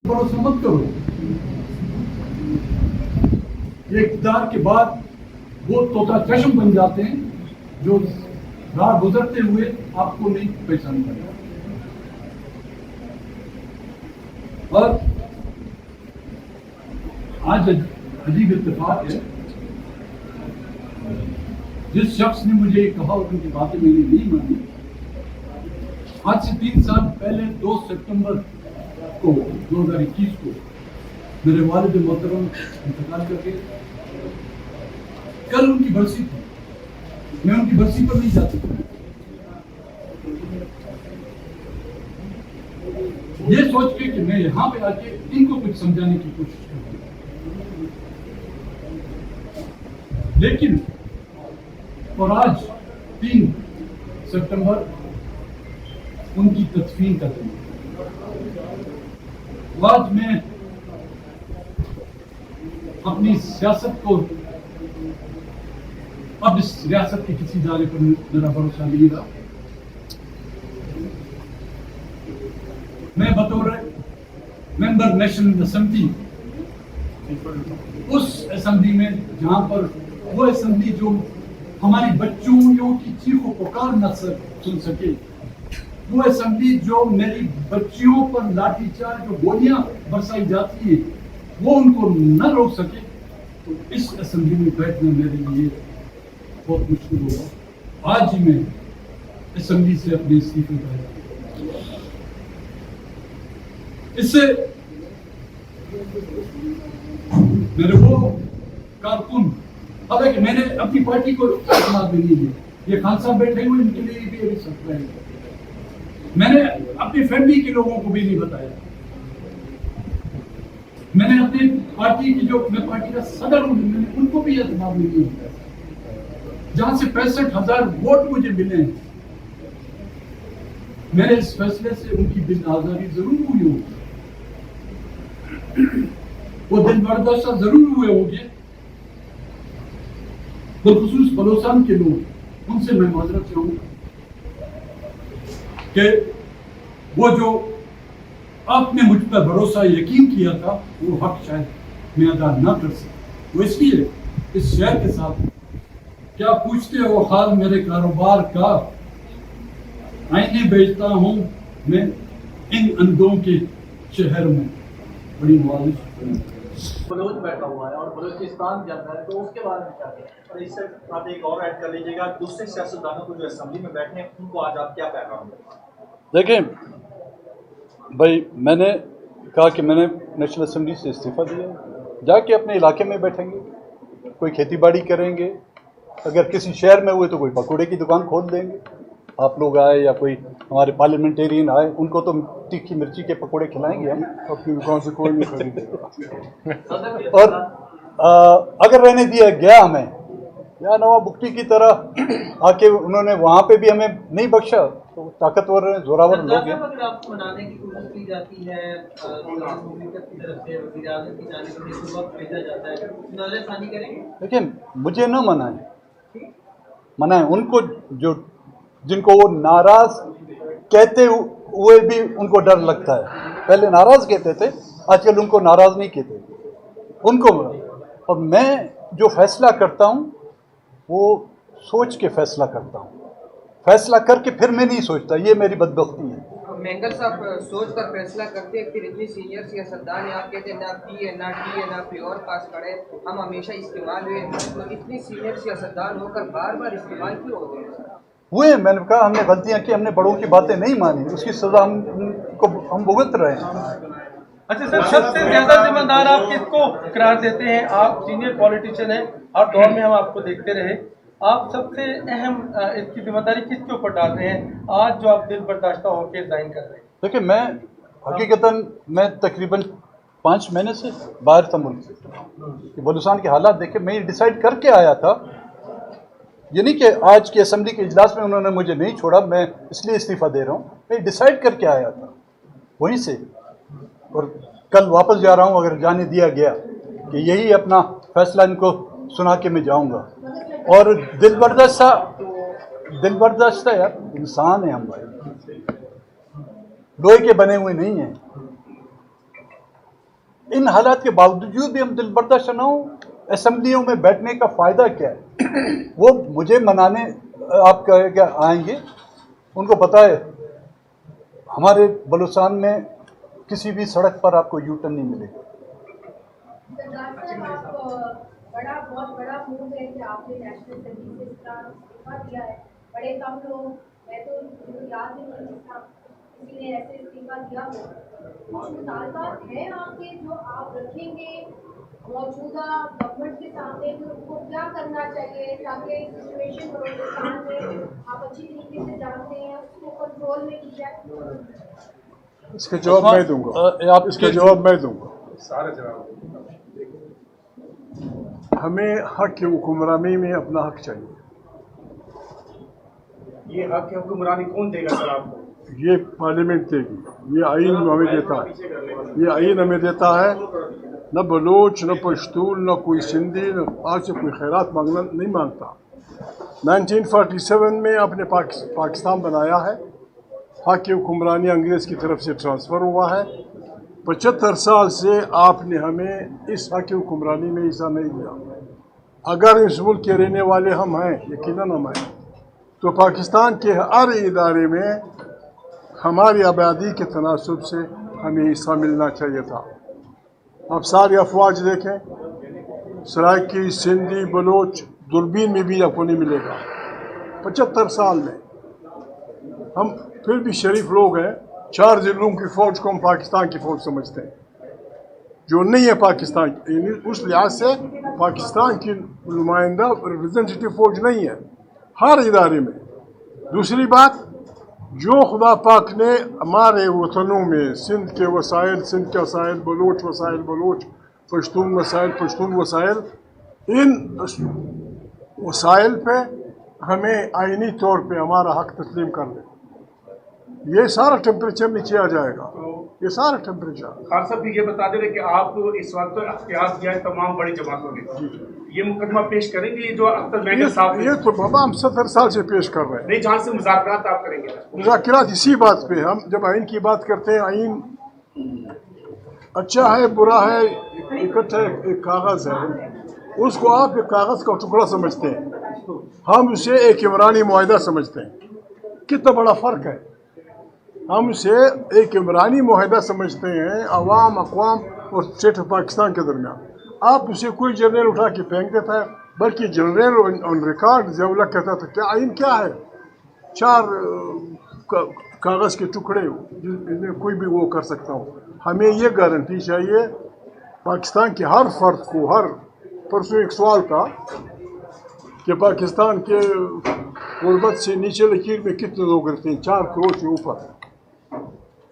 भरोसा मत करो। ये इक़्तिदार के बाद वो तोता चश्म बन जाते हैं जो राह गुजरते हुए आपको नहीं पहचान पाएगा। और आज अजीब इत्तेफाक है, जिस शख्स ने मुझे कहा और उनकी बातें मैंने नहीं मानी, आज से 3 साल पहले 2 सितंबर को 2021 को मेरे वालिद मोहतरम इंतकाल करके, कल उनकी बरसी थी, मैं उनकी बरसी पर नहीं जा सकता। ये सोच के कि मैं यहाँ पे आके इनको कुछ समझाने की कोशिश करूँ, लेकिन और आज 3 सितंबर उनकी तदफीन का दिन। आज मैं अपनी सियासत को, अब इस रियासत के किसी इदारे पर मेरा भरोसा नहीं रहा। मैं बतौर मेंबर नेशनल असेंबली, उस असेंबली में जहां पर वो असेंबली जो हमारी बच्चियों की चीखों पुकार न सुन सके, वो असेंबली जो मेरी बच्चियों पर लाठीचार्ज जो गोलियां बरसाई जाती है वो उनको न रोक सके, तो इस असेंबली में बैठना मेरे लिए बहुत मुश्किल होगा। आज ही मैं असेंबली से अपने इस्तीफे का इससे मेरे वो कारकुन, अब है कि मैंने अपनी पार्टी को इस्तेमाल में नहीं लिया, ये खान साहब बैठे हुए इनके लिए भी अभी सरप्राइज है। मैंने अपनी फैमिली के लोगों को भी नहीं बताया। मैंने अपनी पार्टी की जो मैं पार्टी का सदर हूं, मैंने उनको भी इस्तेमाल में नहीं बताया। जहां से 65,000 वोट मुझे मिले, मेरे इस फैसले से उनकी दिल आजारी जरूर हुई होगी, वो दिल बर्दाश्त जरूर हुए होंगे। बिलखुसूस बलोचान के लोग, उनसे मैं माजरत चाहूंगा कि वो जो आपने मुझ पर भरोसा यकीन किया था, वो हक शायद मैं अदा ना कर सका। वो इसलिए इस शहर के साथ क्या पूछते हो हाल मेरे कारोबार का, आईने बेचता हूं मैं इन अंधों के शहर में। बड़ी मुआविज बलोच बैठा हुआ है और बलूचिस्तान जाता है, तो उसके बारे में क्या कहें? और इससे आप एक और ऐड कर लीजिएगा, दूसरे सियासतदानों को जो असेंबली में बैठे हैं उनको आज आप क्या पैगाम दें? देखें भाई, मैंने कहा कि मैंने नेशनल असेंबली से इस्तीफा दिया, जाके अपने इलाके में बैठेंगे, कोई खेती बाड़ी करेंगे, अगर किसी शहर में हुए तो कोई पकौड़े की दुकान खोल देंगे। आप लोग आए या कोई हमारे पार्लियामेंटेरियन आए, उनको तो तीखी मिर्ची के पकौड़े खिलाएंगे हम, अपनी दुकान से कोई नहीं खरीदेगा। और अगर रहने दिया गया हमें, या नवाब बुक्टी की तरह आके उन्होंने वहाँ पे भी हमें नहीं बख्शा, तो ताकतवर जोरावर लोग हैं। अगर आपको मनाने की कोशिश की जाती है, मुमलिकत की तरफ से वज़ीर आज़म की जानिब से वक्त भेजा जाता है, नाज़रसानी करेंगे? लेकिन मुझे न मनाएं उनको जो जिनको वो नाराज कहते हुए भी उनको डर लगता है। पहले नाराज कहते थे, आजकल उनको नाराज नहीं कहते, उनको। और मैं जो फैसला करता हूँ वो सोच के फैसला करता हूँ, फैसला करके फिर मैं नहीं सोचता, ये मेरी बदबख्ती है। मेंगल साहब सोच कर फैसला करते हैं, फिर इतनी सीनियर सियासतदान है, आप कहते हैं ना पीए ना टीए ना कोई और पास करे, हम हमेशा इस्तेमाल हुए, तो इतनी सीनियर सियासतदान होकर बार बार इस्तेमाल क्यों होते हैं? हुए, मैंने कहा हमने गलतियां की, हमने बड़ों की बातें नहीं मानी, उसकी सजा हम भुगत रहे हैं। अच्छा सर, सबसे ज्यादा जिम्मेदार आप किसको करार देते हैं? आप सीनियर पॉलिटिशियन हैं, हर दौर में हम आपको देखते रहे, आप सबसे अहम इसकी जिम्मेदारी किसके ऊपर डाल रहे हैं आज जो आप दिल बर्दाश्ता होकर रिजाइन कर रहे हैं? देखिए, मैं हकीकतन तकरीबन 5 महीने से बाहर था मुल्क से, बलूचिस्तान के हालात देखे मैं डिसाइड करके आया था। ये नहीं कि आज की असेंबली के इजलास में उन्होंने मुझे नहीं छोड़ा, मैं इसलिए इस्तीफ़ा दे रहा हूँ, मैं डिसाइड करके आया था वहीं से, और कल वापस जा रहा हूँ अगर जाने दिया गया कि यही अपना फैसला इनको सुना के मैं जाऊँगा। और दिल बर्दाश्त यार, इंसान है हम भाई, लोहे के बने हुए नहीं हैं। इन हालात के बावजूद भी हम दिल बर्दाश्त ना हो, असम्बलियों में बैठने का फ़ायदा क्या है? वो मुझे मनाने आप क्या आएंगे, उनको पता है हमारे बलूचिस्तान में किसी भी सड़क पर आपको यू टर्न नहीं मिलेगा। सरदार साहब, आप बहुत बड़ा मूव है कि आपने नेशनल असेंबली से इस्तीफा दिया है। बड़े कम लोग, मैं तो याद नहीं करता किसी ने ऐसे इस्तीफा दिया हो। कुछ मुतालबात हैं आपके जो आप रखेंगे मौजूदा गवर्नमेंट के सामने, कि उनको क्या करना चाहिए ताकि सिचुएशन बलूचिस्तान में आप अच्छी तरीके से जानते हैं उसको कंट्रोल में की जाए? इसका जवाब मैं दूंगा। आप इसका जवाब मैं दूंगा। सारा जवाब हमें हक की हुक्मरानी में अपना हक चाहिए। ये हक हुक्मरानी कौन देगा सर आपको? ये पार्लियामेंट देगी, ये आइन हमें देता है, ये आइन हमें देता है। न बलोच, न पश्तून, न कोई सिंधी, न आज से कोई खैरात मांगना नहीं मांगता। 1947 में आपने पाकिस्तान बनाया है, हक की हुक्मरानी अंग्रेज़ की तरफ से ट्रांसफ़र हुआ है। 75 साल से आपने हमें इस हक की हुक्मरानी में हिस्सा नहीं दिया। अगर इस मुल्क के रहने वाले हम हैं, यकीनन हम हैं, तो पाकिस्तान के हर इदारे में हमारी आबादी के तनासब से हमें हिस्सा मिलना चाहिए था। आप सारी अफवाज देखें, सराइकी, सिंधी, बलोच, दूरबीन में भी आपको नहीं मिलेगा। 75 साल में हम फिर भी शरीफ लोग हैं। 4 ज़िलों की फ़ौज को हम पाकिस्तान की फ़ौज समझते हैं, जो नहीं है पाकिस्तान की। उस लिहाज से पाकिस्तान की नुमाइंदा रिप्रेजेंटेटिव फ़ौज नहीं है हर इदारे में। दूसरी बात, जो खुदा पाक ने हमारे वतनों में सिंध के वसाइल, सिंध के वसाइल, बलोच वसाइल बलोच, पश्तून वसाइल पश्तून वसाइल, इन वसाइल पे हमें आइनी तौर पे हमारा हक तस्लीम कर दे। ये सारा टेम्परेचर नीचे आ जाएगा, ये सारा टेम्परेचर। खान साहब भी ये बता दे रहे कि आप इस वक्त तो इख्तियार किया है तमाम बड़ी जमातों ने, ये मुकदमा पेश करेंगे ये जो अख्तर महंगे साहब, ये तो बाबा हम 70 साल से पेश कर रहे हैं। नहीं, जहाँ से मुज़ाकरात आप करेंगे? मुज़ाकरात इसी बात पे, हम जब आइन की बात करते हैं, आइन अच्छा है बुरा है, इकट्ठा एक कागज़ है, उसको आप एक कागज़ का टुकड़ा समझते हैं, हम उसे एक इमरानी मुआहिदा समझते हैं। कितना बड़ा फ़र्क है। हम उसे एक इमरानी मुआहिदा समझते हैं अवाम, अक़वाम और स्टेट ऑफ पाकिस्तान के दरमियान। आप उसे कोई जर्नल उठा के फेंक देता है, बल्कि जर्नल ऑन रिकॉर्ड जवला कहता था क्या आइन क्या है, 4 कागज़ के टुकड़े जिनमें कोई भी वो कर सकता हो। हमें ये गारंटी चाहिए पाकिस्तान के हर फर्द को। हर परसों एक सवाल था कि पाकिस्तान के गुर्बत से नीचे लकीर में कितने लोग रहते हैं, 4 करोड़ से ऊपर।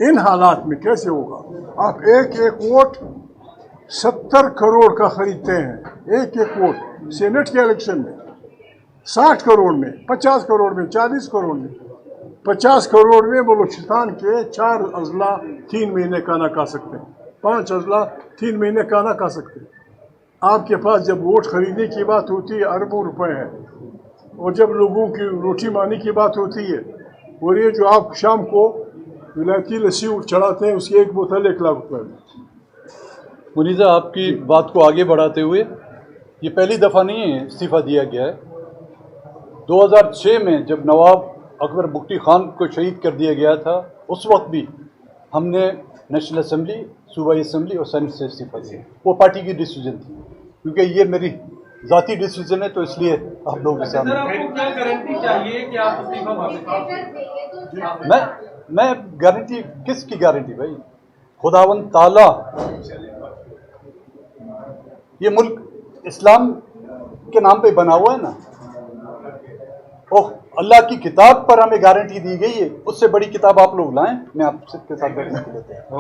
इन हालात में कैसे होगा? आप एक वोट 70 करोड़ का खरीदते हैं, एक वोट सेनेट के इलेक्शन में 60 करोड़ में, 50 करोड़ में, 40 करोड़ में। 50 करोड़ में बलूचिस्तान के 4 अजला 3 महीने का ना खा सकते हैं, 5 अजला 3 महीने का ना खा सकते हैं। आपके पास जब वोट खरीदने की बात होती है अरबों रुपए है, और जब लोगों की रोटी मानी की बात होती है, और ये जो आप शाम को विलायती लस्सी चढ़ाते हैं उसकी एक बोतल 1 लाख रुपए में। मुनीज़ा, आपकी बात को आगे बढ़ाते हुए, ये पहली दफ़ा नहीं है इस्तीफ़ा दिया गया है। 2006 में जब नवाब अकबर बुगटी खान को शहीद कर दिया गया था, उस वक्त भी हमने नेशनल असम्बली, सूबाई असम्बली और सेनेट से इस्तीफ़ा दिया। वो पार्टी की डिसीजन थी, क्योंकि ये मेरी ज़ाती डिसीजन है, तो इसलिए आप लोगों के सामने। आपको क्या गारंटी चाहिए कि आप इस्तीफा वापस? मैं गारंटी, किसकी गारंटी भाई? खुदावंद ताला, ये मुल्क इस्लाम के नाम पे बना हुआ है ना, ओह अल्लाह की किताब पर हमें गारंटी दी गई है, उससे बड़ी किताब आप लोग लाएं, मैं आपके साथ बैठने के लिए